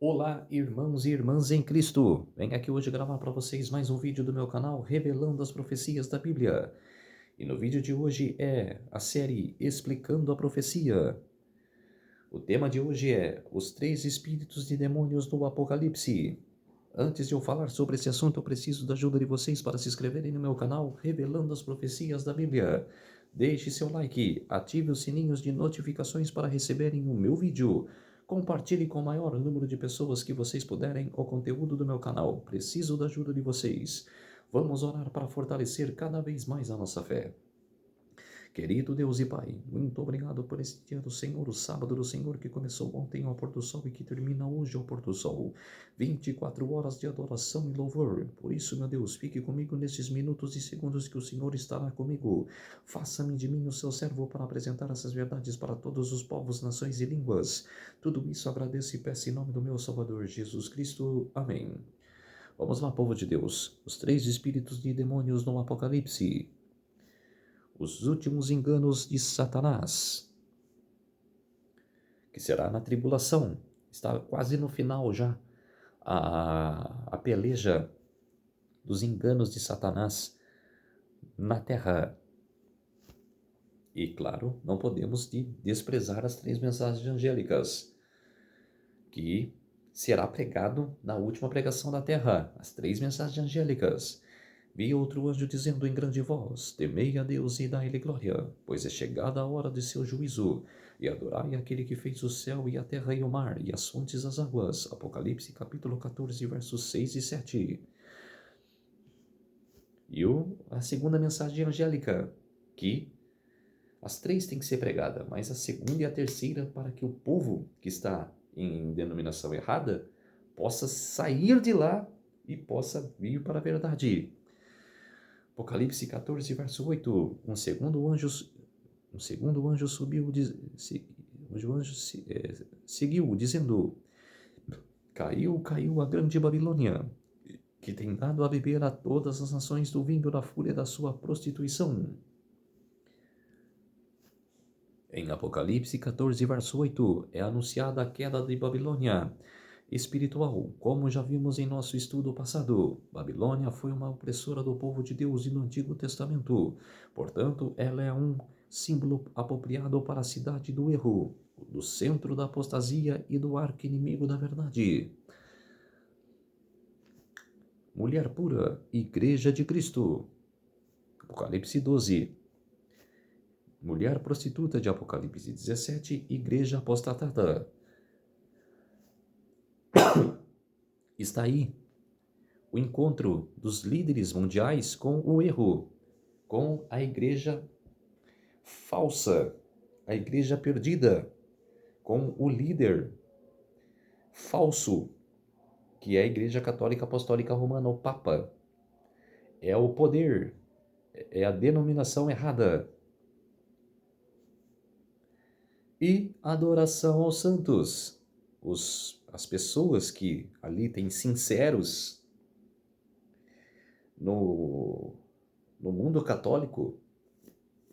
Olá, irmãos e irmãs em Cristo! Venho aqui hoje gravar para vocês mais um vídeo do meu canal revelando as profecias da Bíblia. E no vídeo de hoje é a série Explicando a Profecia. O tema de hoje é os 3 espíritos de demônios do Apocalipse. Antes de eu falar sobre esse assunto, eu preciso da ajuda de vocês para se inscreverem no meu canal revelando as profecias da Bíblia. Deixe seu like, ative os sininhos de notificações para receberem o meu vídeo. Compartilhe com o maior número de pessoas que vocês puderem o conteúdo do meu canal. Preciso da ajuda de vocês. Vamos orar para fortalecer cada vez mais a nossa fé. Querido Deus e Pai, muito obrigado por esse dia do Senhor, o sábado do Senhor que começou ontem ao pôr do sol e que termina hoje ao pôr do sol. 24 horas de adoração e louvor. Por isso, meu Deus, fique comigo nesses minutos e segundos que o Senhor estará comigo. Faça-me de mim o seu servo para apresentar essas verdades para todos os povos, nações e línguas. Tudo isso agradeço e peço em nome do meu Salvador Jesus Cristo. Amém. Vamos lá, povo de Deus. Os 3 espíritos de demônios no Apocalipse. Os últimos enganos de Satanás, que será na tribulação. Está quase no final já a peleja dos enganos de Satanás na terra. E claro, não podemos desprezar as 3 mensagens angélicas, que será pregado na última pregação da terra, as 3 mensagens angélicas. Vi outro anjo dizendo em grande voz: temei a Deus e dai-lhe glória, pois é chegada a hora de seu juízo, e adorai aquele que fez o céu e a terra e o mar, e as fontes das águas. Apocalipse capítulo 14, versos 6 e 7. E a segunda mensagem angélica, que as 3 têm que ser pregadas, mas a segunda e a terceira para que o povo que está em denominação errada possa sair de lá e possa vir para a verdade. Apocalipse 14, verso 8. Um segundo anjo subiu, seguiu, dizendo: Caiu a grande Babilônia, que tem dado a beber a todas as nações do vinho da fúria da sua prostituição. Em Apocalipse 14, verso 8, é anunciada a queda de Babilônia espiritual, como já vimos em nosso estudo passado. Babilônia foi uma opressora do povo de Deus no Antigo Testamento. Portanto, ela é um símbolo apropriado para a cidade do erro, do centro da apostasia e do arqui-inimigo da verdade. Mulher pura, Igreja de Cristo. Apocalipse 12. Mulher prostituta de Apocalipse 17, Igreja apostatada. Está aí o encontro dos líderes mundiais com o erro, com a igreja falsa, a igreja perdida, com o líder falso, que é a Igreja Católica Apostólica Romana, o Papa. É o poder, é a denominação errada. E adoração aos santos. As pessoas que ali têm sinceros no mundo católico,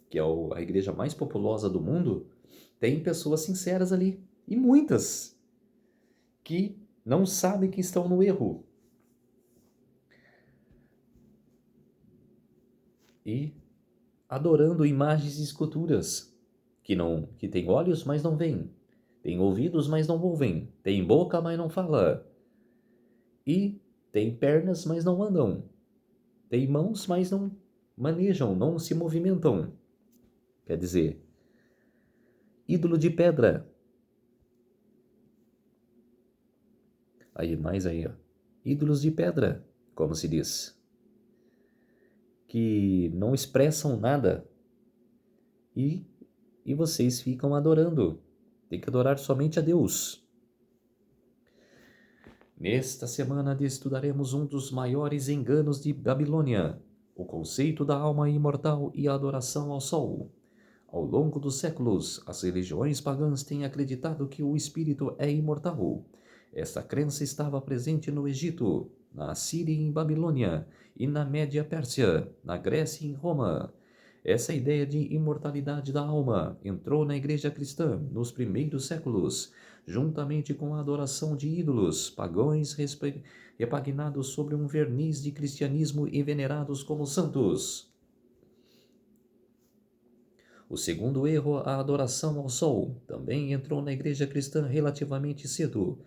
que é a igreja mais populosa do mundo, tem pessoas sinceras ali, e muitas, que não sabem que estão no erro. E adorando imagens e esculturas, que têm olhos, mas não veem, têm ouvidos, mas não ouvem, têm boca, mas não fala, e têm pernas, mas não andam, têm mãos, mas não manejam, não se movimentam. Quer dizer, ídolo de pedra. Aí, mais aí, ó. Ídolos de pedra, como se diz, que não expressam nada e vocês ficam adorando. Tem que adorar somente a Deus. Nesta semana estudaremos um dos maiores enganos de Babilônia, o conceito da alma imortal e a adoração ao sol. Ao longo dos séculos, as religiões pagãs têm acreditado que o espírito é imortal. Esta crença estava presente no Egito, na Síria e em Babilônia, e na Média Pérsia, na Grécia e em Roma. Essa ideia de imortalidade da alma entrou na igreja cristã nos primeiros séculos, juntamente com a adoração de ídolos, pagãos repagnados sobre um verniz de cristianismo e venerados como santos. O segundo erro, a adoração ao sol, também entrou na igreja cristã relativamente cedo,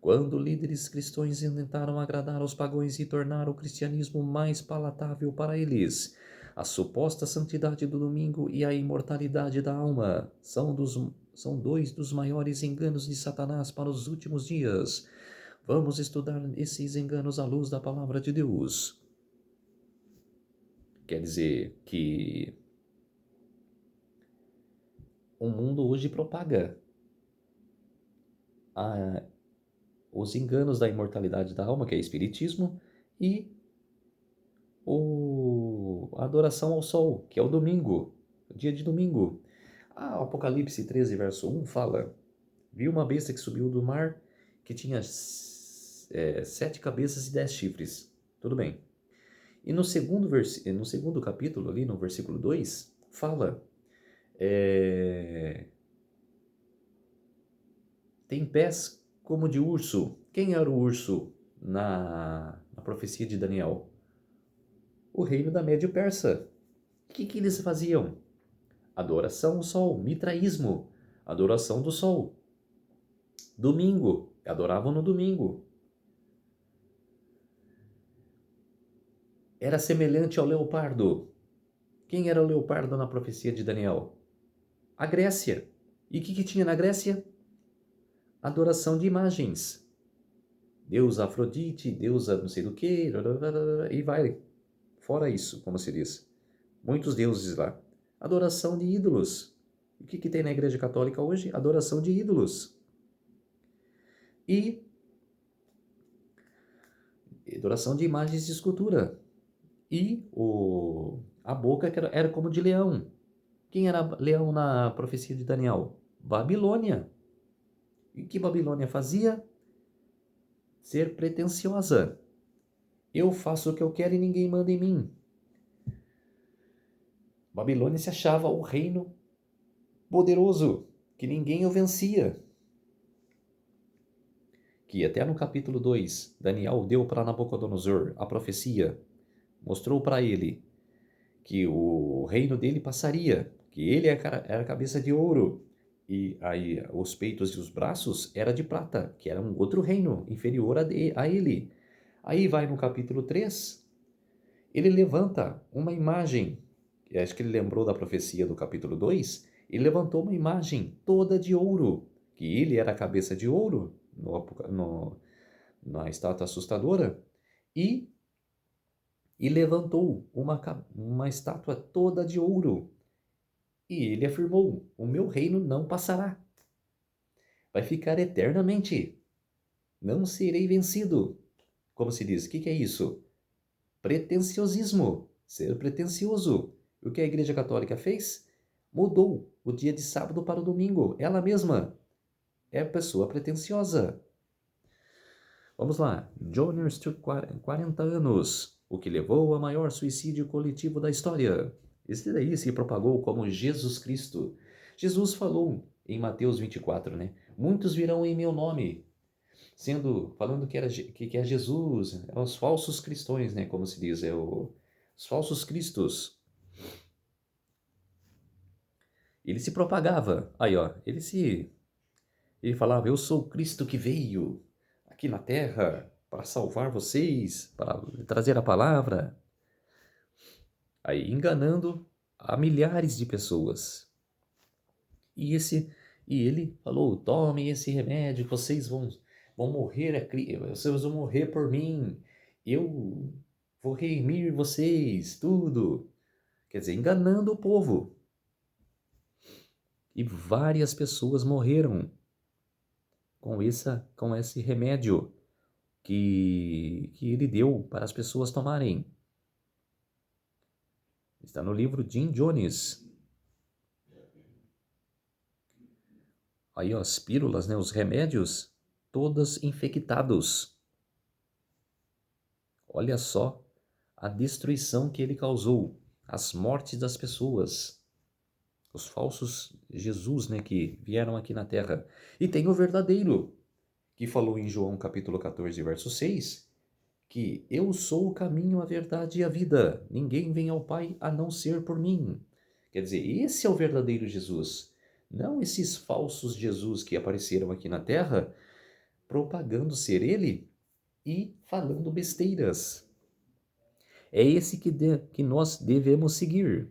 quando líderes cristãos tentaram agradar aos pagãos e tornar o cristianismo mais palatável para eles. A suposta santidade do domingo e a imortalidade da alma são dois dos maiores enganos de Satanás para os últimos dias. Vamos estudar esses enganos à luz da palavra de Deus. Quer dizer que o mundo hoje propaga os enganos da imortalidade da alma, que é espiritismo, e a adoração ao sol, que é o domingo, o dia de domingo. Apocalipse 13, verso 1 fala: vi uma besta que subiu do mar, que tinha 7 cabeças e 10 chifres. Tudo bem. E no segundo capítulo, ali no versículo 2, fala: tem pés como de urso. Quem era o urso na profecia de Daniel? O reino da Médio-Persa. O que eles faziam? Adoração ao sol, mitraísmo, adoração do sol. Domingo, adoravam no domingo. Era semelhante ao leopardo. Quem era o leopardo na profecia de Daniel? A Grécia. E o que tinha na Grécia? Adoração de imagens. Deusa Afrodite, deusa não sei do que, e vai. Fora isso, como se diz. Muitos deuses lá. Adoração de ídolos. O que tem na Igreja Católica hoje? Adoração de ídolos. E adoração de imagens de escultura. E a boca era como de leão. Quem era leão na profecia de Daniel? Babilônia. E o que Babilônia fazia? Ser pretensiosa. Eu faço o que eu quero e ninguém manda em mim. Babilônia se achava o reino poderoso, que ninguém o vencia. Que até no capítulo 2, Daniel deu para Nabucodonosor a profecia, mostrou para ele que o reino dele passaria, que ele era cabeça de ouro, e aí os peitos e os braços era de prata, que era um outro reino inferior a ele. Aí vai no capítulo 3, ele levanta uma imagem, acho que ele lembrou da profecia do capítulo 2, ele levantou uma imagem toda de ouro, que ele era a cabeça de ouro, na estátua assustadora, e levantou uma estátua toda de ouro. E ele afirmou: o meu reino não passará. Vai ficar eternamente. Não serei vencido. Como se diz, o que é isso? Pretenciosismo. Ser pretencioso. O que a Igreja Católica fez? Mudou o dia de sábado para o domingo. Ela mesma é pessoa pretenciosa. Vamos lá. Joyner Street, 40 anos. O que levou ao maior suicídio coletivo da história. Esse daí se propagou como Jesus Cristo. Jesus falou em Mateus 24, né? Muitos virão em meu nome, falando que é Jesus, é os falsos cristãos, né? Como se diz, os falsos cristos. Ele se propagava. Aí, ó, ele falava: eu sou o Cristo que veio aqui na terra para salvar vocês, para trazer a palavra. Aí, enganando a milhares de pessoas. E ele falou: tomem esse remédio, vocês vão morrer, vocês vão morrer por mim, eu vou redimir vocês, tudo. Quer dizer, enganando o povo. E várias pessoas morreram com esse remédio que ele deu para as pessoas tomarem. Está no livro Jim Jones. Aí, ó, as pílulas, né, os remédios, todas infectados. Olha só a destruição que ele causou, as mortes das pessoas. os falsos Jesus, né, que vieram aqui na Terra. E tem o verdadeiro, que falou em João capítulo 14, verso 6, que eu sou o caminho, a verdade e a vida. Ninguém vem ao Pai a não ser por mim. Quer dizer, esse é o verdadeiro Jesus. Não esses falsos Jesus que apareceram aqui na Terra propagando ser ele e falando besteiras. É esse que nós devemos seguir.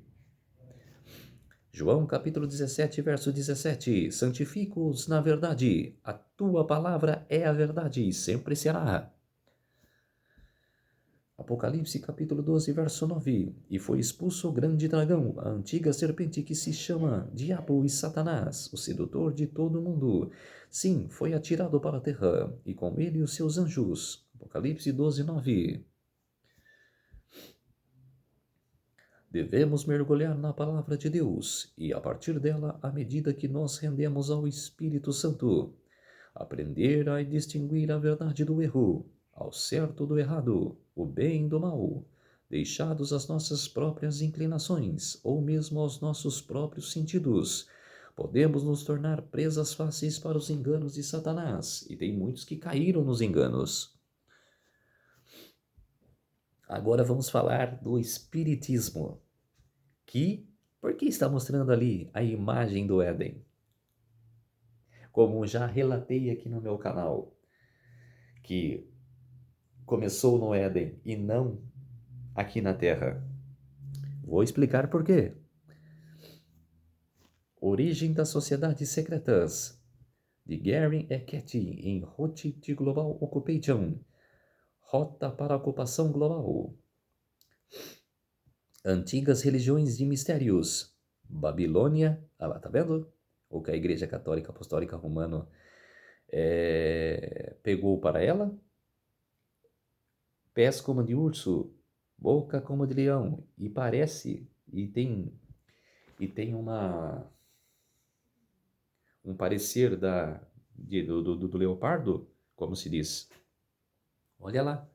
João capítulo 17, verso 17. Santifica-os na verdade. A tua palavra é a verdade e sempre será. Apocalipse capítulo 12, verso 9. E foi expulso o grande dragão, a antiga serpente que se chama Diabo e Satanás, o sedutor de todo o mundo. Sim, foi atirado para a terra, e com ele os seus anjos. Apocalipse 12, 9. Devemos mergulhar na palavra de Deus e, a partir dela, à medida que nós rendemos ao Espírito Santo, aprender a distinguir a verdade do erro, ao certo do errado, o bem do mal, deixados às nossas próprias inclinações ou mesmo aos nossos próprios sentidos. Podemos nos tornar presas fáceis para os enganos de Satanás, e tem muitos que caíram nos enganos. Agora vamos falar do Espiritismo, por que está mostrando ali a imagem do Éden? Como já relatei aqui no meu canal, que começou no Éden e não aqui na Terra. Vou explicar por quê. Origem das Sociedades Secretas, de Gary E. Ketty, em Route to Global Occupation, Rota para a Ocupação Global. Antigas religiões de mistérios, Babilônia, lá, tá vendo? O que a Igreja Católica Apostólica Romana pegou para ela. Pés como de urso, boca como de leão, e parece, e tem um parecer do leopardo, como se diz. Olha lá,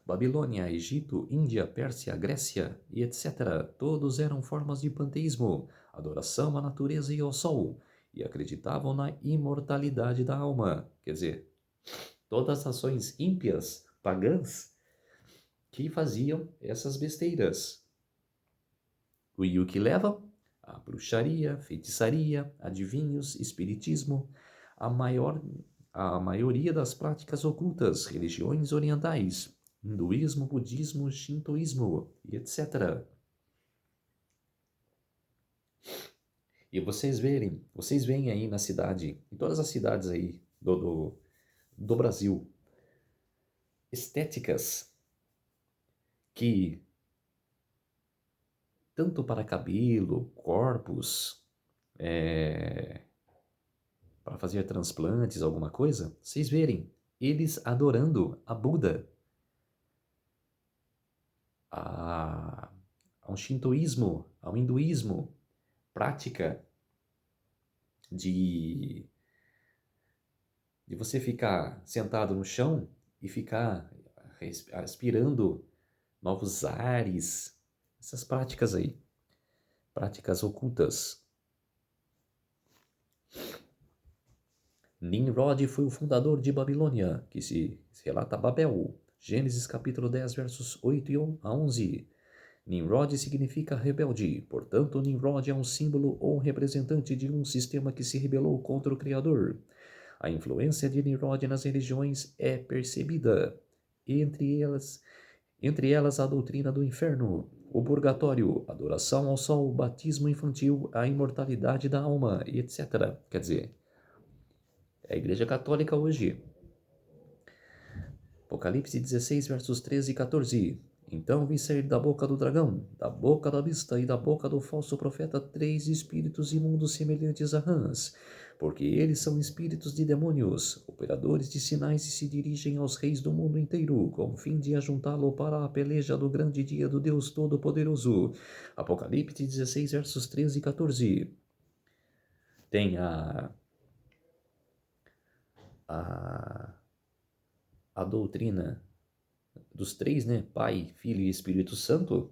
Babilônia, Egito, Índia, Pérsia, Grécia e etc. Todos eram formas de panteísmo, adoração à natureza e ao sol, e acreditavam na imortalidade da alma. Quer dizer, todas as ações ímpias, pagãs, que faziam essas besteiras. E o que levam? A bruxaria, feitiçaria, adivinhos, espiritismo, a maioria das práticas ocultas, religiões orientais, hinduísmo, budismo, shintoísmo e etc. E vocês veem aí na cidade, em todas as cidades aí do Brasil, estéticas que tanto para cabelo, corpos, para fazer transplantes, alguma coisa, vocês verem eles adorando a Buda, ao shintoísmo, ao hinduísmo, prática de você ficar sentado no chão e ficar aspirando novos ares, essas práticas aí, práticas ocultas. Nimrod foi o fundador de Babilônia, que se relata Babel, Gênesis capítulo 10, versos 8 a 11. Nimrod significa rebelde, portanto Nimrod é um símbolo ou representante de um sistema que se rebelou contra o Criador. A influência de Nimrod nas religiões é percebida, entre elas a doutrina do inferno, o purgatório, adoração ao sol, o batismo infantil, a imortalidade da alma, etc. Quer dizer, é a Igreja Católica hoje. Apocalipse 16, versos 13 e 14. Então vi sair da boca do dragão, da boca da besta e da boca do falso profeta 3 espíritos imundos semelhantes a rãs, porque eles são espíritos de demônios, operadores de sinais e se dirigem aos reis do mundo inteiro, com o fim de ajuntá-lo para a peleja do grande dia do Deus Todo-Poderoso. Apocalipse 16, versos 13 e 14. Tem a doutrina dos três, né? Pai, Filho e Espírito Santo.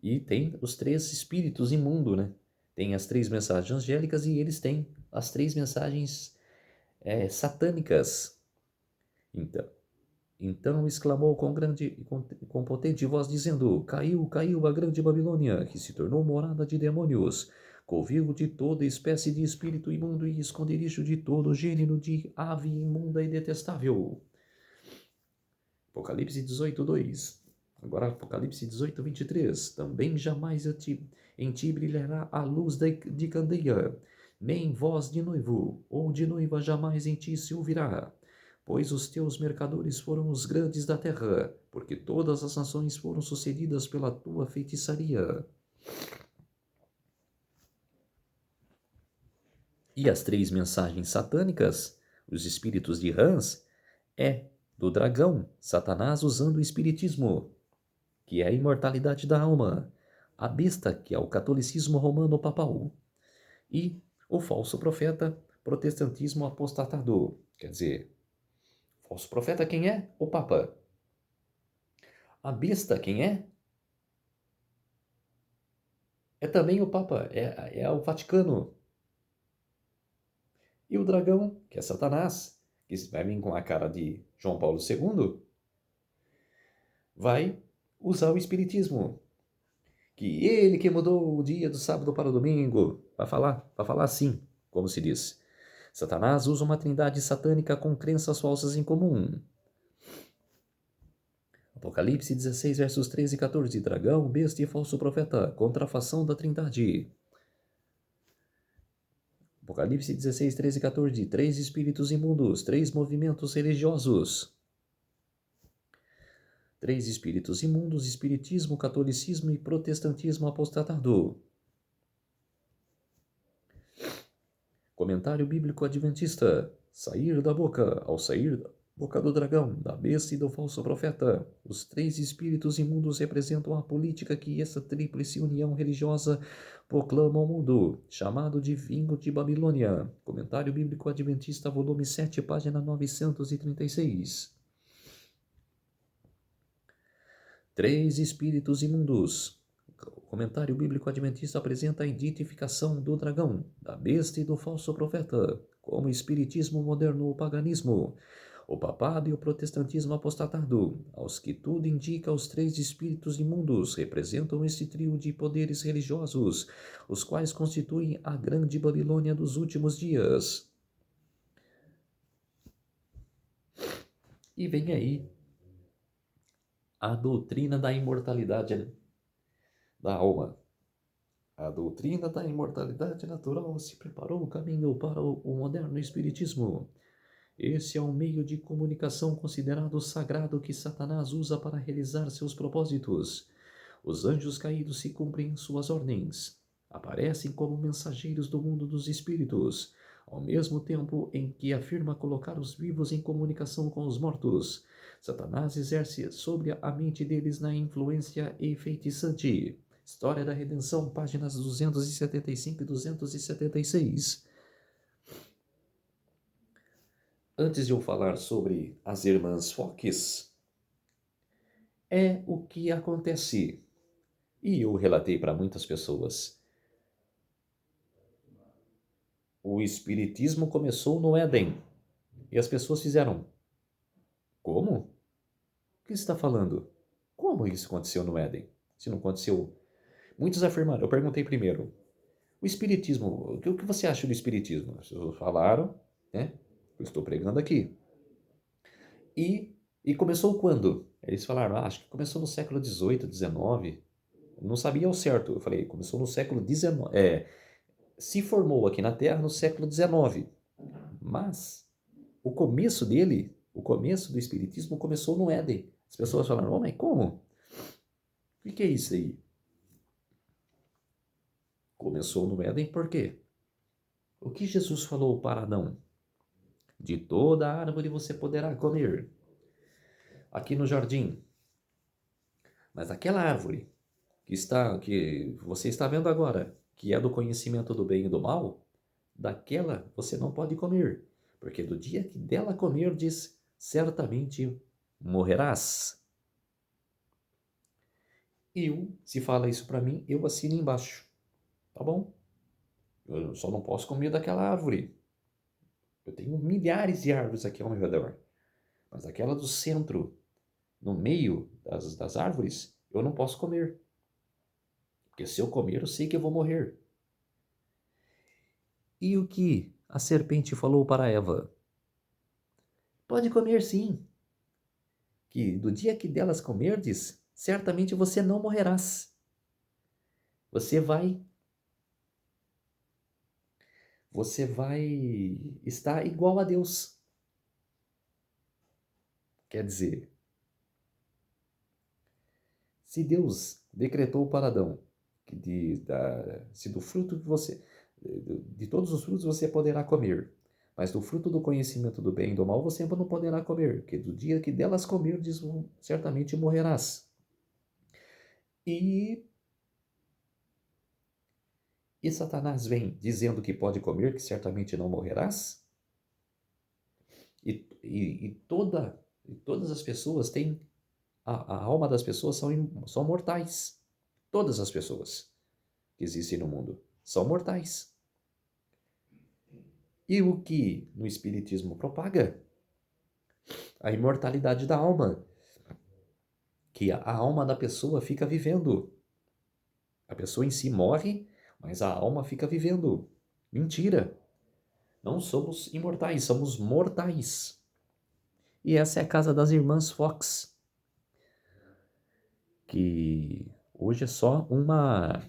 E tem os três espíritos imundos, né? tem as 3 mensagens angélicas e eles têm as 3 mensagens satânicas. Então exclamou com grande e com potente voz, dizendo: Caiu, caiu a grande Babilônia, que se tornou morada de demônios, covil de toda espécie de espírito imundo e esconderijo de todo gênero de ave imunda e detestável. Apocalipse 18:2. Agora Apocalipse 18:23. Também jamais em ti brilhará a luz de candeia, nem voz de noivo ou de noiva jamais em ti se ouvirá. Pois os teus mercadores foram os grandes da terra, porque todas as nações foram sucedidas pela tua feitiçaria. E as 3 mensagens satânicas, os espíritos de rãs, é do dragão, Satanás usando o espiritismo, que é a imortalidade da alma, a besta, que é o catolicismo romano papal, e o falso profeta, protestantismo apostatado. Quer dizer, falso profeta quem é? O Papa. A besta quem é? É também o Papa, é o Vaticano. E o dragão, que é Satanás, que vai vir com a cara de João Paulo II, vai usar o espiritismo. Que ele que mudou o dia do sábado para o domingo. Vai falar assim, como se diz. Satanás usa uma trindade satânica com crenças falsas em comum. Apocalipse 16, versos 13 e 14. Dragão, besta e falso profeta, contrafação da trindade. Apocalipse 16, 13 e 14. 3 espíritos imundos, 3 movimentos religiosos. 3 espíritos imundos, espiritismo, catolicismo e protestantismo apostatado. Comentário bíblico adventista. Sair da boca, ao sair da boca do dragão, da besta e do falso profeta. Os 3 espíritos imundos representam a política que essa tríplice união religiosa proclama ao mundo, chamado de vinho de Babilônia. Comentário bíblico adventista, volume 7, página 936. 3 espíritos imundos. O comentário bíblico adventista apresenta a identificação do dragão, da besta e do falso profeta, como o espiritismo moderno ou paganismo, o papado e o protestantismo apostatado, aos que tudo indica os 3 espíritos imundos representam este trio de poderes religiosos, os quais constituem a grande Babilônia dos últimos dias. E vem aí a doutrina da imortalidade da alma. A doutrina da imortalidade natural se preparou o caminho para o moderno espiritismo. Esse é um meio de comunicação considerado sagrado que Satanás usa para realizar seus propósitos. Os anjos caídos se cumprem suas ordens. Aparecem como mensageiros do mundo dos espíritos, ao mesmo tempo em que afirma colocar os vivos em comunicação com os mortos. Satanás exerce sobre a mente deles na influência enfeitiçante. História da Redenção, páginas 275 e 276. Antes de eu falar sobre as irmãs Fox, é o que acontece. E eu relatei para muitas pessoas. O espiritismo começou no Éden. E as pessoas fizeram: como? O que você está falando? Como isso aconteceu no Éden? Se não aconteceu. Muitos afirmaram. Eu perguntei primeiro: o espiritismo, o que você acha do espiritismo? As pessoas falaram, né? Eu estou pregando aqui. E começou quando? Eles falaram: acho que começou no século XVIII, XIX. Não sabia ao certo. Eu falei: começou no século XIX. Se formou aqui na Terra no século XIX. Mas o começo do espiritismo começou no Éden. As pessoas falaram: oh, mas como? O que é isso aí? Começou no Éden por quê? O que Jesus falou para Adão? De toda árvore você poderá comer. Aqui no jardim. Mas aquela árvore que você está vendo agora, que é do conhecimento do bem e do mal, daquela você não pode comer, porque do dia que dela comer, diz, certamente morrerás. Se fala isso para mim, eu assino embaixo, tá bom? Eu só não posso comer daquela árvore. Eu tenho milhares de árvores aqui ao meu redor. Mas aquela do centro, no meio das árvores, eu não posso comer. Porque se eu comer, eu sei que eu vou morrer. E o que a serpente falou para Eva? Pode comer sim, que do dia que delas comerdes, certamente você não morrerás. Você vai estar igual a Deus. Quer dizer, se Deus decretou para Adão que se do fruto que de todos os frutos você poderá comer, mas do fruto do conhecimento do bem e do mal você não poderá comer, porque do dia que delas comerdes, certamente morrerás. E, e Satanás vem dizendo que pode comer, que certamente não morrerás? Todas as pessoas têm, a alma das pessoas são mortais. Todas as pessoas que existem no mundo são mortais. E o que no Espiritismo propaga? A imortalidade da alma. Que a alma da pessoa fica vivendo. A pessoa em si morre, mas a alma fica vivendo. Mentira! Não somos imortais, somos mortais. E essa é a casa das irmãs Fox, que hoje é só uma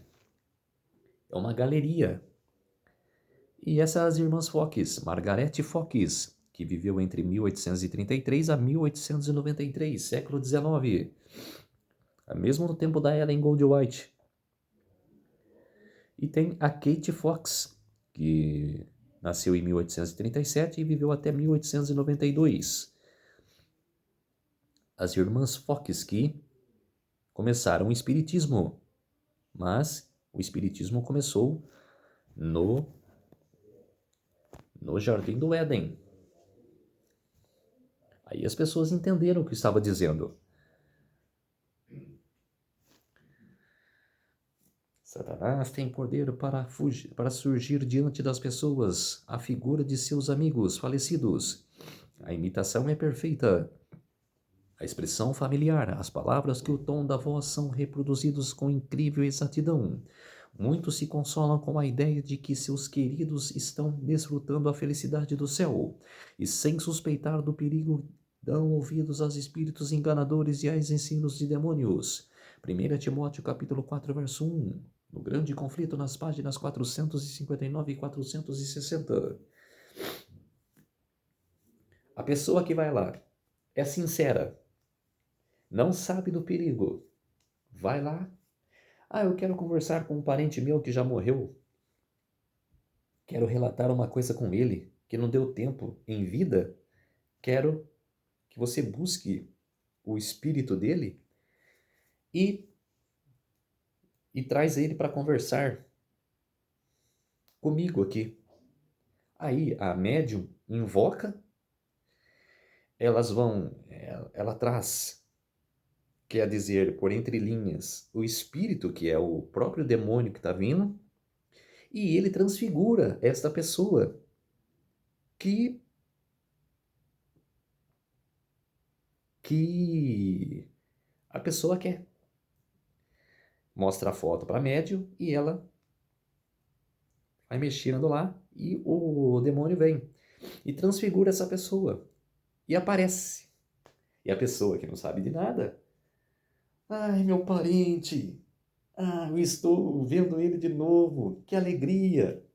galeria. E essas irmãs Fox, Margarete Fox, que viveu entre 1833 a 1893, século XIX, mesmo no tempo da Ellen Goldwhite. E tem a Kate Fox, que nasceu em 1837 e viveu até 1892. As irmãs Fox que começaram o espiritismo, mas o espiritismo começou no Jardim do Éden. Aí as pessoas entenderam o que estava dizendo. Satanás tem poder para surgir diante das pessoas, a figura de seus amigos falecidos. A imitação é perfeita. A expressão familiar, as palavras que o tom da voz são reproduzidos com incrível exatidão. Muitos se consolam com a ideia de que seus queridos estão desfrutando a felicidade do céu, e sem suspeitar do perigo dão ouvidos aos espíritos enganadores e aos ensinos de demônios. 1 Timóteo capítulo 4, verso 1. No grande conflito nas páginas 459 e 460. A pessoa que vai lá é sincera, não sabe do perigo, vai lá. Eu quero conversar com um parente meu que já morreu. Quero relatar uma coisa com ele que não deu tempo em vida. Quero que você busque o espírito dele e traz ele para conversar comigo aqui. Aí a médium invoca, ela traz, quer dizer, por entre linhas, o espírito, que é o próprio demônio que está vindo, e ele transfigura esta pessoa que a pessoa quer. Mostra a foto para a médium e ela vai mexendo lá e o demônio vem e transfigura essa pessoa e aparece. E a pessoa que não sabe de nada, ai, meu parente, eu estou vendo ele de novo, que alegria.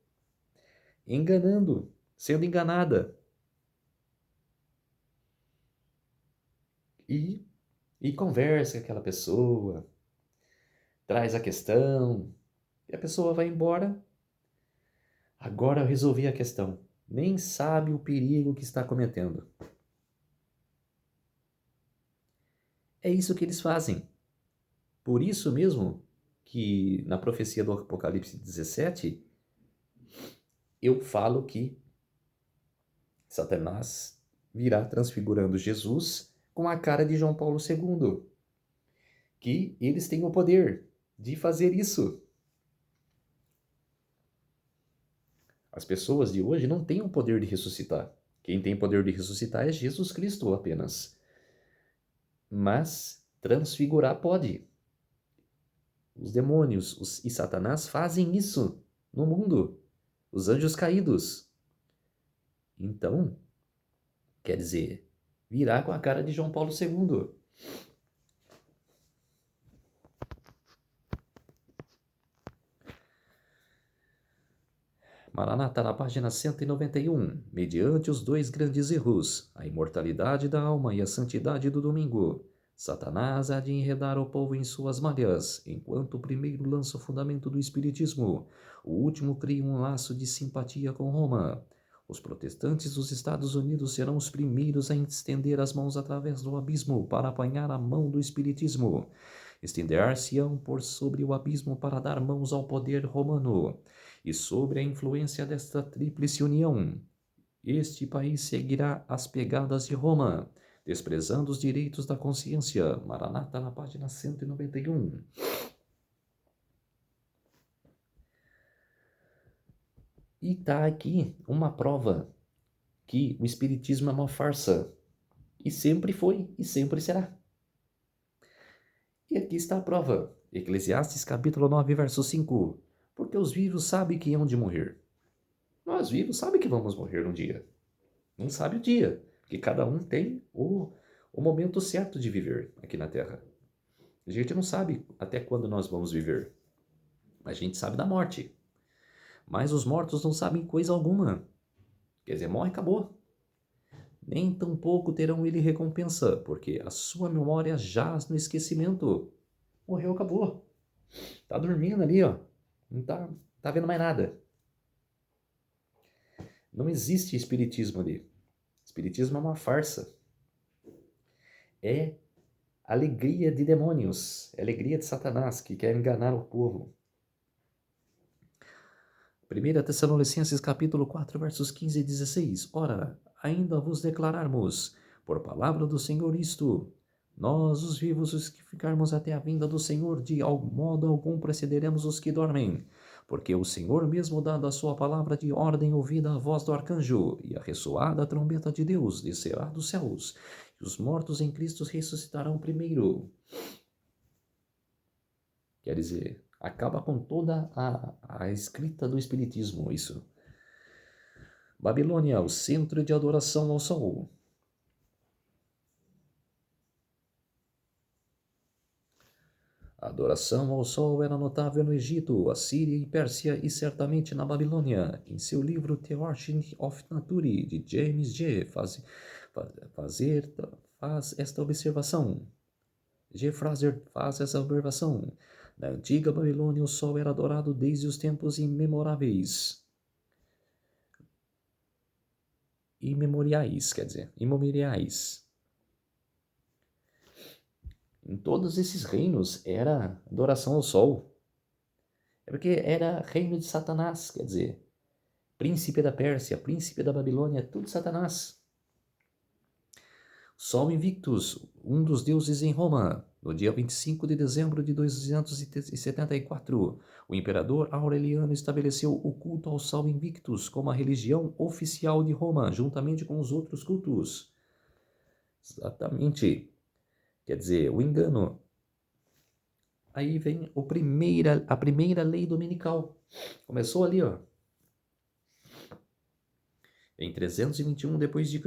Enganando, sendo enganada. E, conversa com aquela pessoa, traz a questão, e a pessoa vai embora. Agora eu resolvi a questão. Nem sabe o perigo que está cometendo. É isso que eles fazem. Por isso mesmo que na profecia do Apocalipse 17, eu falo que Satanás virá transfigurando Jesus com a cara de João Paulo II. Que eles têm o poder de fazer isso. As pessoas de hoje não têm o poder de ressuscitar. Quem tem poder de ressuscitar é Jesus Cristo apenas. Mas transfigurar pode. Os demônios e Satanás fazem isso no mundo. Os anjos caídos. Então, quer dizer, virar com a cara de João Paulo II. Maranata, na página 191, mediante os dois grandes erros, a imortalidade da alma e a santidade do domingo, Satanás há de enredar o povo em suas malhas, enquanto o primeiro lança o fundamento do espiritismo, o último cria um laço de simpatia com Roma. Os protestantes dos Estados Unidos serão os primeiros a estender as mãos através do abismo para apanhar a mão do espiritismo. Estender-se-ão por sobre o abismo para dar mãos ao poder romano. E sobre a influência desta tríplice união, este país seguirá as pegadas de Roma, desprezando os direitos da consciência. Maranata, na página 191. E está aqui uma prova que o espiritismo é uma farsa. E sempre foi e sempre será. E aqui está a prova. Eclesiastes capítulo 9, verso 5. Porque os vivos sabem que hão de morrer. Nós vivos sabemos que vamos morrer um dia. Não sabe o dia, porque cada um tem o momento certo de viver aqui na Terra. A gente não sabe até quando nós vamos viver. A gente sabe da morte. Mas os mortos não sabem coisa alguma. Quer dizer, morre e acabou. Nem tampouco terão ele recompensa, porque a sua memória jaz no esquecimento. Morreu, acabou. Tá dormindo ali, ó. Não tá vendo mais nada. Não existe espiritismo ali. Espiritismo é uma farsa. É alegria de demônios, é alegria de Satanás que quer enganar o povo. 1 Tessalonicenses capítulo 4, versos 15 e 16. Ora, ainda vos declararmos, por palavra do Senhor isto, nós os vivos, os que ficarmos até a vinda do Senhor, de modo algum precederemos os que dormem. Porque o Senhor mesmo, dado a sua palavra de ordem, ouvida a voz do arcanjo, e a ressoada trombeta de Deus, descerá dos céus, e os mortos em Cristo ressuscitarão primeiro. Quer dizer, acaba com toda a escrita do Espiritismo, isso. Babilônia, o centro de adoração ao sol. A adoração ao sol era notável no Egito, Assíria e Pérsia e certamente na Babilônia. Em seu livro Theology of Nature, de James G. faz esta observação. G. Fraser faz essa observação. Na antiga Babilônia, o sol era adorado desde os tempos imemoriais, quer dizer, imemoriais. Em todos esses reinos era adoração ao sol. É porque era reino de Satanás, quer dizer, príncipe da Pérsia, príncipe da Babilônia, tudo Satanás. Sol Invictus, um dos deuses em Roma. No dia 25 de dezembro de 274, o imperador Aureliano estabeleceu o culto ao Sol Invictus como a religião oficial de Roma, juntamente com os outros cultos. Exatamente. Quer dizer, o engano. Aí vem a primeira lei dominical. Começou ali, ó. Em 321 d.C.,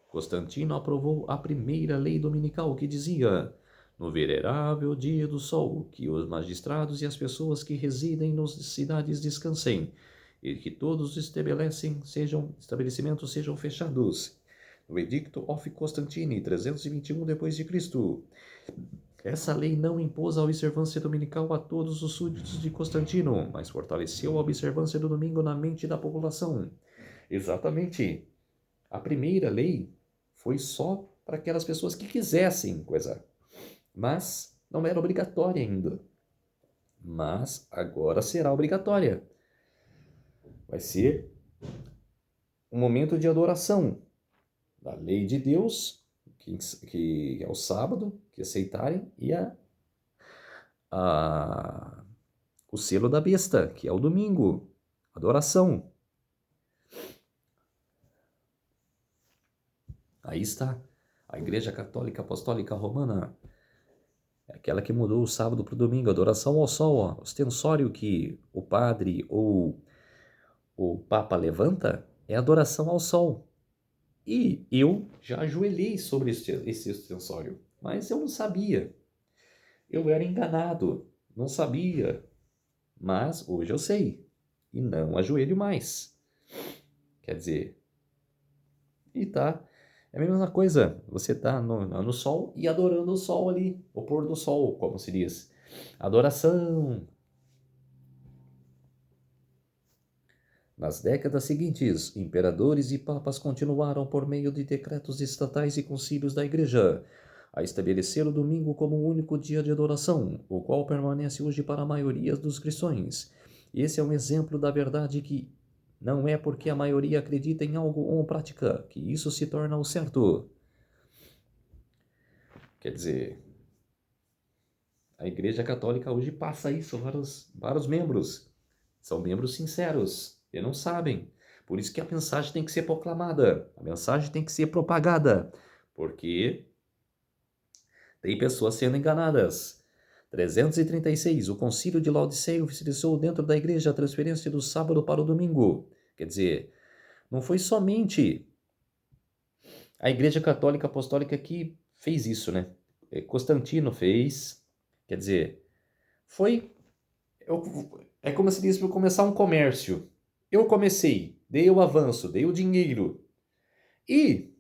Constantino aprovou a primeira lei dominical que dizia: no venerável dia do sol, que os magistrados e as pessoas que residem nas cidades descansem, e que todos os estabelecimentos sejam fechados. No Edicto of Constantine, 321 d.C., essa lei não impôs a observância dominical a todos os súditos de Constantino, mas fortaleceu a observância do domingo na mente da população. Exatamente. A primeira lei foi só para aquelas pessoas que quisessem coisar, mas não era obrigatória ainda. Mas agora será obrigatória. Vai ser um momento de adoração da lei de Deus, que é o sábado, que aceitarem, e o selo da besta, que é o domingo, adoração. Aí está. A Igreja Católica Apostólica Romana é aquela que mudou o sábado para o domingo, adoração ao sol, ó, ostensório que o padre ou o papa levanta é adoração ao sol. E eu já ajoelhei sobre esse ostensório, mas eu não sabia. Eu era enganado, não sabia. Mas hoje eu sei e não ajoelho mais. Quer dizer, e tá. É a mesma coisa, você tá no sol e adorando o sol ali, o pôr do sol, como se diz. Adoração. Nas décadas seguintes, imperadores e papas continuaram, por meio de decretos estatais e concílios da Igreja, a estabelecer o domingo como o único dia de adoração, o qual permanece hoje para a maioria dos cristãos. Esse é um exemplo da verdade que não é porque a maioria acredita em algo ou pratica que isso se torna o certo. Quer dizer, a Igreja Católica hoje passa isso para os membros. São membros sinceros e não sabem. Por isso que a mensagem tem que ser proclamada, a mensagem tem que ser propagada, porque tem pessoas sendo enganadas. 336. O concílio de Laodiceia oficializou dentro da igreja a transferência do sábado para o domingo. Quer dizer, não foi somente a Igreja Católica Apostólica que fez isso, né? Constantino fez. Quer dizer, foi. É como se diz para começar um comércio. Eu comecei, dei o avanço, dei o dinheiro e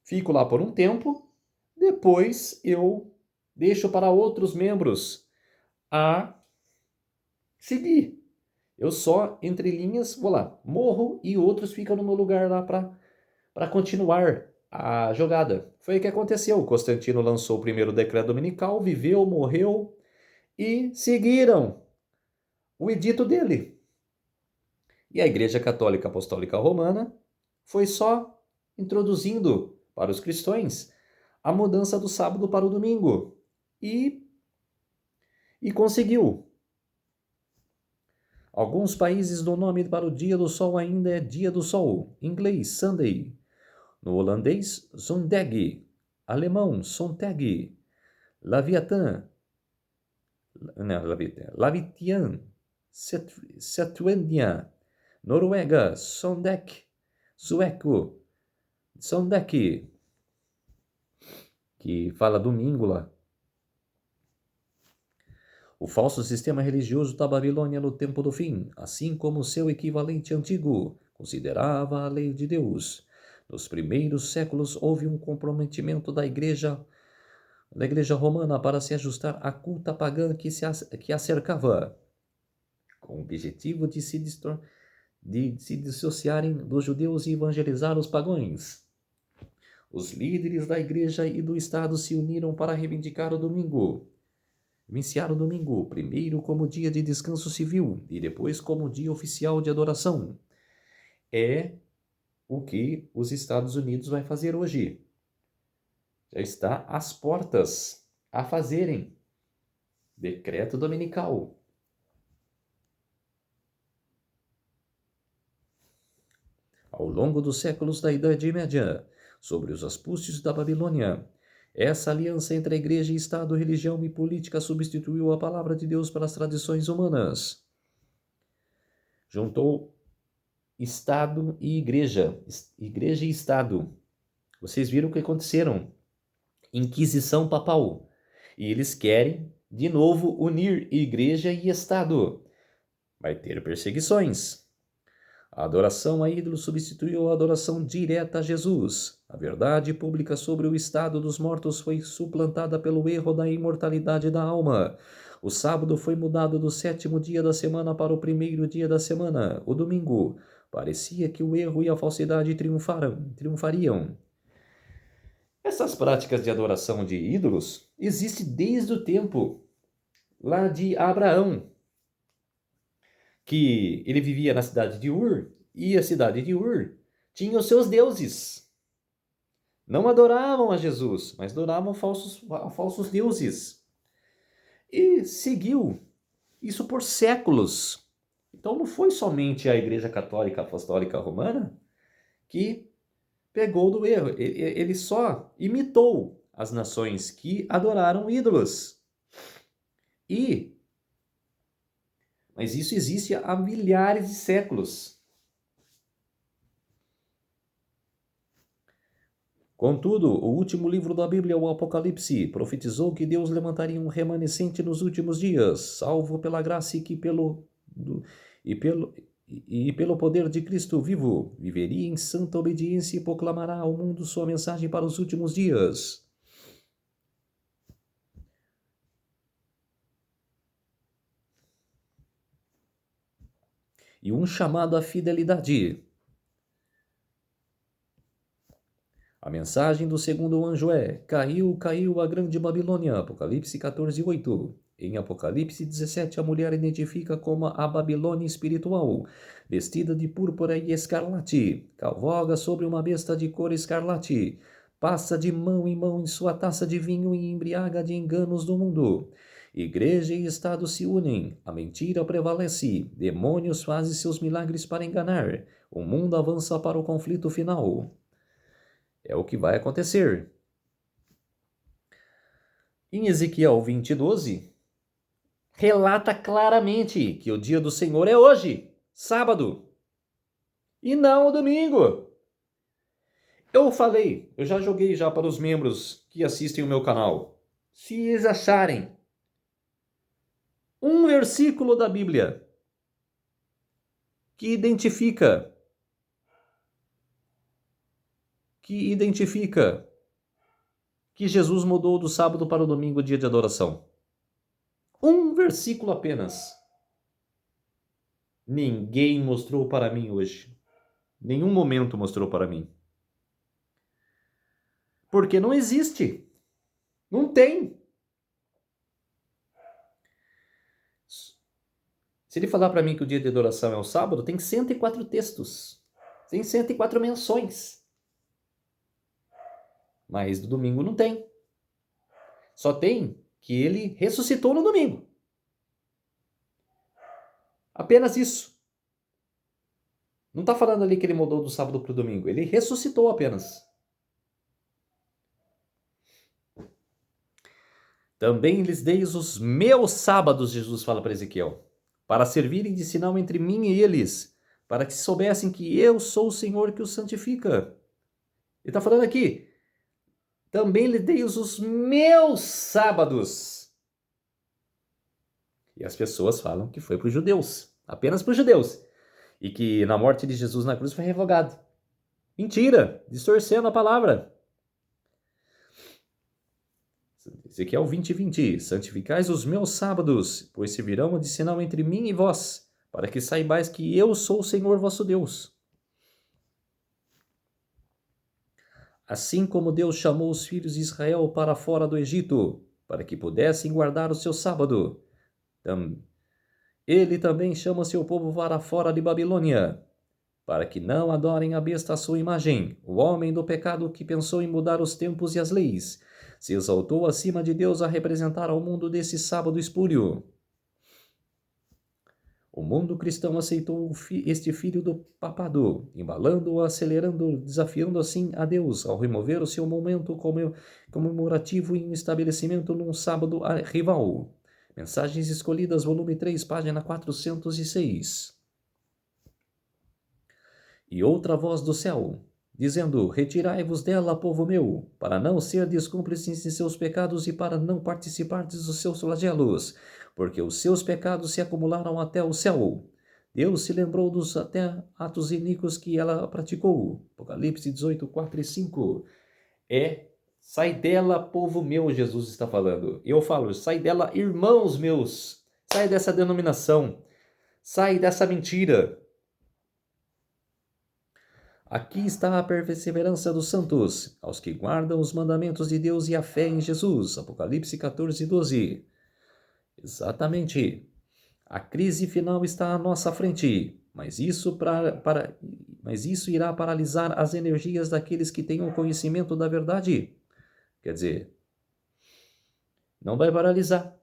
fico lá por um tempo. Depois eu deixo para outros membros a seguir. Eu só, entre linhas, vou lá, morro e outros ficam no meu lugar lá para continuar a jogada. Foi o que aconteceu. Constantino lançou o primeiro decreto dominical, viveu, morreu e seguiram o edito dele. E a Igreja Católica Apostólica Romana foi só introduzindo para os cristãos a mudança do sábado para o domingo. E conseguiu. Alguns países dão nome para o dia do sol ainda é dia do sol, em inglês Sunday, no holandês Zondag, alemão Sonntag, Laviatan, Lavitian, Setwendia, Noruega Sondek, sueco Sondek, que fala domingo lá. O falso sistema religioso da Babilônia no tempo do fim, assim como seu equivalente antigo, considerava a lei de Deus. Nos primeiros séculos houve um comprometimento da igreja romana para se ajustar à culta pagã que a cercava, com o objetivo de se dissociarem dos judeus e evangelizar os pagãos. Os líderes da igreja e do Estado se uniram para reivindicar o domingo. Iniciar o domingo, primeiro como dia de descanso civil e depois como dia oficial de adoração. É o que os Estados Unidos vai fazer hoje. Já está às portas a fazerem. Decreto dominical. Ao longo dos séculos da Idade Média, sobre os auspícios da Babilônia, essa aliança entre a igreja e Estado, religião e política substituiu a palavra de Deus para as tradições humanas. Juntou Estado e igreja. Igreja e Estado. Vocês viram o que aconteceram? Inquisição papal. E eles querem, de novo, unir igreja e Estado. Vai ter perseguições. A adoração a ídolos substituiu a adoração direta a Jesus. A verdade pública sobre o estado dos mortos foi suplantada pelo erro da imortalidade da alma. O sábado foi mudado do 7º dia da semana para o 1º dia da semana, o domingo. Parecia que o erro e a falsidade triunfariam. Essas práticas de adoração de ídolos existem desde o tempo lá de Abraão, que ele vivia na cidade de Ur, e a cidade de Ur tinha os seus deuses. Não adoravam a Jesus, mas adoravam falsos deuses. E seguiu isso por séculos. Então não foi somente a Igreja Católica Apostólica Romana que pegou do erro. Ele só imitou as nações que adoraram ídolos. Mas isso existe há milhares de séculos. Contudo, o último livro da Bíblia, o Apocalipse, profetizou que Deus levantaria um remanescente nos últimos dias, salvo pela graça e pelo poder de Cristo vivo, viveria em santa obediência e proclamará ao mundo sua mensagem para os últimos dias. E um chamado à fidelidade. A mensagem do segundo anjo é: caiu, caiu a grande Babilônia. Apocalipse 14:8. Em Apocalipse 17, a mulher identifica como a Babilônia espiritual, vestida de púrpura e escarlate, cavalga sobre uma besta de cor escarlate, passa de mão em mão em sua taça de vinho e embriaga de enganos do mundo. Igreja e Estado se unem, a mentira prevalece, demônios fazem seus milagres para enganar, o mundo avança para o conflito final. É o que vai acontecer. Em Ezequiel 20:12, relata claramente que o dia do Senhor é hoje, sábado, e não o domingo. Eu já joguei já para os membros que assistem o meu canal. Se eles acharem um versículo da Bíblia que identifica que Jesus mudou do sábado para o domingo, dia de adoração. Um versículo apenas. Ninguém mostrou para mim hoje. Nenhum momento mostrou para mim. Porque não existe. Não tem. Se ele falar para mim que o dia de adoração é o sábado, tem 104 textos. Tem 104 menções. Mas do domingo não tem. Só tem que ele ressuscitou no domingo. Apenas isso. Não está falando ali que ele mudou do sábado para o domingo. Ele ressuscitou apenas. Também lhes dei os meus sábados, Jesus fala para Ezequiel, para servirem de sinal entre mim e eles, para que soubessem que eu sou o Senhor que os santifica. Ele está falando aqui, também lhe dei os meus sábados. E as pessoas falam que foi para os judeus, apenas para os judeus, e que na morte de Jesus na cruz foi revogado. Mentira, distorcendo a palavra. Ezequiel 20:20. Santificais os meus sábados, pois servirão de sinal entre mim e vós, para que saibais que eu sou o Senhor vosso Deus. Assim como Deus chamou os filhos de Israel para fora do Egito, para que pudessem guardar o seu sábado, ele também chama seu povo para fora de Babilônia, para que não adorem a besta à sua imagem, o homem do pecado que pensou em mudar os tempos e as leis, se exaltou acima de Deus a representar ao mundo desse sábado espúrio. O mundo cristão aceitou este filho do papado, embalando-o, acelerando, desafiando assim a Deus ao remover o seu momento comemorativo em um estabelecimento num sábado rival. Mensagens Escolhidas, volume 3, página 406. E outra voz do céu, dizendo: retirai-vos dela, povo meu, para não serdes cúmplices de seus pecados e para não participardes dos seus flagelos, porque os seus pecados se acumularam até o céu. Deus se lembrou dos até atos iníquos que ela praticou. Apocalipse 18, 4 e 5. Sai dela, povo meu, Jesus está falando. Eu falo, sai dela, irmãos meus. Sai dessa denominação. Sai dessa mentira. Aqui está a perseverança dos santos, aos que guardam os mandamentos de Deus e a fé em Jesus. Apocalipse 14:12. Exatamente. A crise final está à nossa frente, mas isso irá paralisar as energias daqueles que têm o conhecimento da verdade. Quer dizer, não vai paralisar.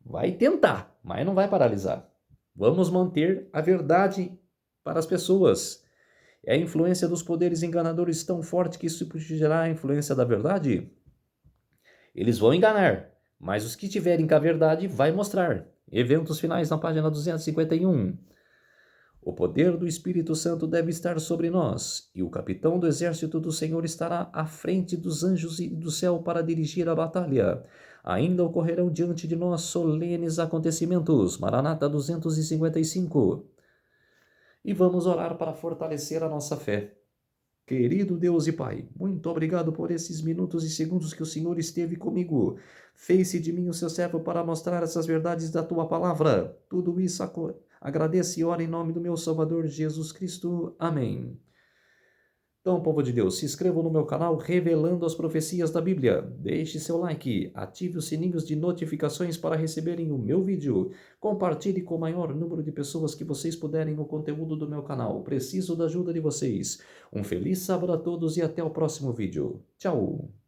Vai tentar, mas não vai paralisar. Vamos manter a verdade para as pessoas. É a influência dos poderes enganadores tão forte que isso gerar a influência da verdade? Eles vão enganar, mas os que tiverem com a verdade vai mostrar. Eventos finais na página 251. O poder do Espírito Santo deve estar sobre nós, e o capitão do exército do Senhor estará à frente dos anjos e do céu para dirigir a batalha. Ainda ocorrerão diante de nós solenes acontecimentos. Maranata 255. E vamos orar para fortalecer a nossa fé. Querido Deus e Pai, muito obrigado por esses minutos e segundos que o Senhor esteve comigo. Fez-se de mim o seu servo para mostrar essas verdades da tua palavra. Tudo isso agradeço e oro em nome do meu Salvador Jesus Cristo. Amém. Então, povo de Deus, se inscrevam no meu canal Revelando as Profecias da Bíblia. Deixe seu like, ative os sininhos de notificações para receberem o meu vídeo. Compartilhe com o maior número de pessoas que vocês puderem o conteúdo do meu canal. Preciso da ajuda de vocês. Um feliz sábado a todos e até o próximo vídeo. Tchau!